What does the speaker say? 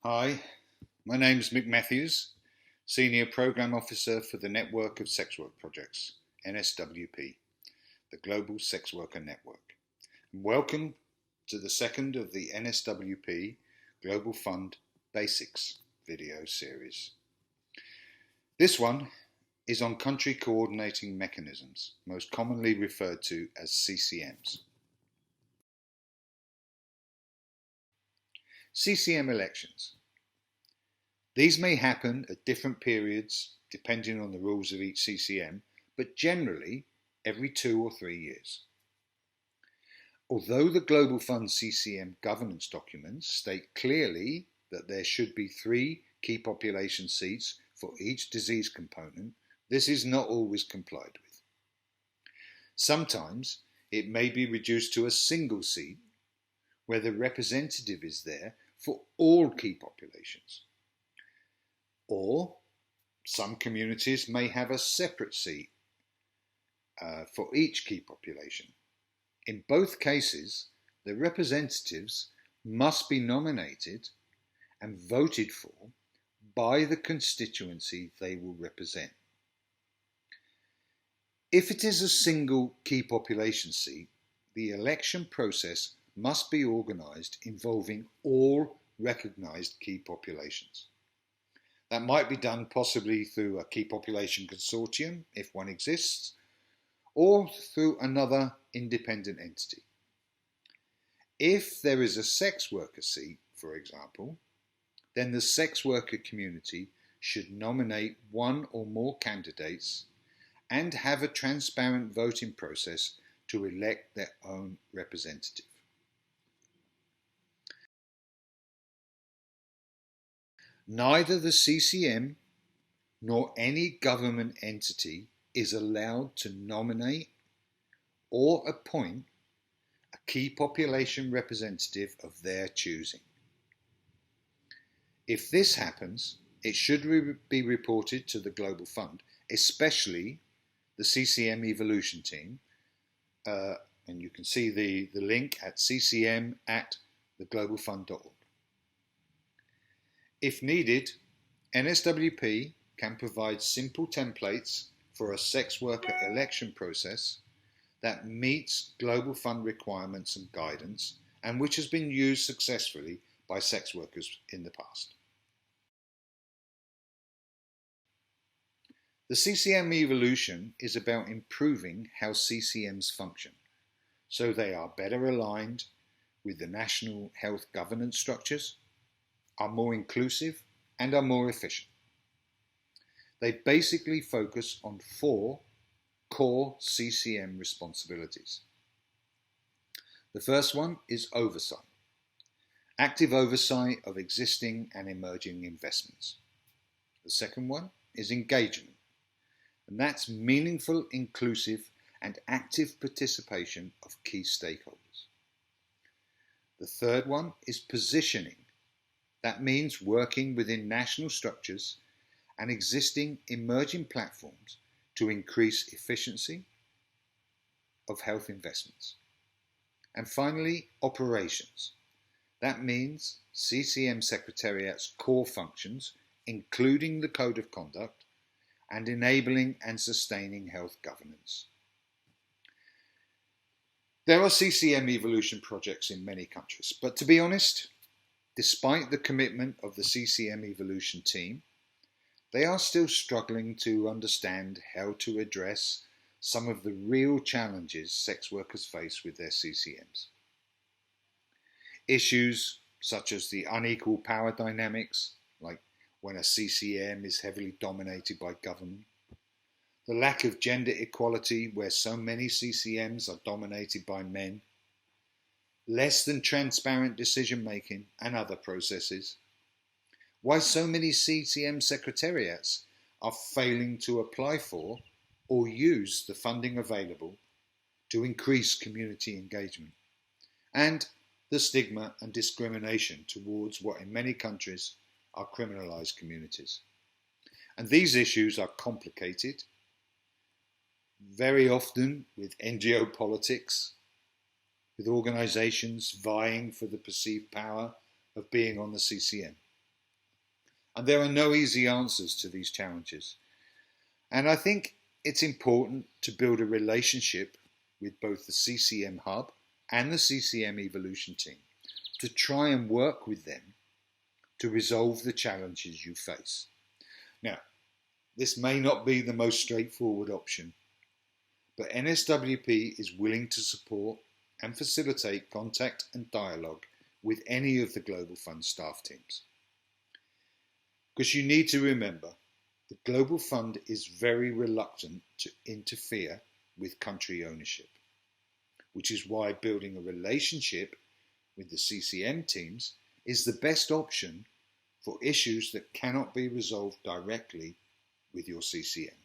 Hi, my name's Mick Matthews, Senior Programme Officer for the Network of Sex Work Projects, NSWP, the Global Sex Worker Network. And welcome to the second of the NSWP Global Fund Basics video series. This one is on country coordinating mechanisms, most commonly referred to as CCMs. CCM elections. These may happen at different periods depending on the rules of each CCM, but generally every 2 or 3 years. Although the Global Fund CCM governance documents state clearly that there should be 3 key population seats for each disease component, this is not always complied with. Sometimes it may be reduced to a single seat where the representative is there for all key populations. Or some communities may have a separate seat for each key population. In both cases, the representatives must be nominated and voted for by the constituency they will represent. If it is a single key population seat, the election process must be organised involving all recognised key populations. That might be done possibly through a key population consortium, if one exists, or through another independent entity. If there is a sex worker seat, for example, then the sex worker community should nominate one or more candidates and have a transparent voting process to elect their own representative. Neither the CCM nor any government entity is allowed to nominate or appoint a key population representative of their choosing. If this happens, it should be reported to the Global Fund, especially the CCM Evolution team, and you can see the link at ccm@theglobalfund.org. If needed, NSWP can provide simple templates for a sex worker election process that meets Global Fund requirements and guidance, and which has been used successfully by sex workers in the past. The CCM Evolution is about improving how CCMs function, so they are better aligned with the national health governance structures, are more inclusive, and are more efficient. They basically focus on 4 core CCM responsibilities. The first one is oversight, active oversight of existing and emerging investments. The second one is engagement, and that's meaningful, inclusive, and active participation of key stakeholders. The third one is positioning. That means working within national structures and existing emerging platforms to increase efficiency of health investments. And finally, operations. That means CCM Secretariat's core functions, including the Code of Conduct, and enabling and sustaining health governance. There are CCM Evolution projects in many countries, but to be honest, despite the commitment of the CCM Evolution team, they are still struggling to understand how to address some of the real challenges sex workers face with their CCMs. Issues such as the unequal power dynamics, like when a CCM is heavily dominated by government, the lack of gender equality where so many CCMs are dominated by men, less than transparent decision making and other processes, why so many CCM secretariats are failing to apply for or use the funding available to increase community engagement, and the stigma and discrimination towards what in many countries are criminalised communities. And these issues are complicated, very often with NGO politics, with organisations vying for the perceived power of being on the CCM. And there are no easy answers to these challenges. And I think it's important to build a relationship with both the CCM Hub and the CCM Evolution team to try and work with them to resolve the challenges you face. Now, this may not be the most straightforward option, but NSWP is willing to support and facilitate contact and dialogue with any of the Global Fund staff teams. Because you need to remember, the Global Fund is very reluctant to interfere with country ownership, which is why building a relationship with the CCM teams is the best option for issues that cannot be resolved directly with your CCM.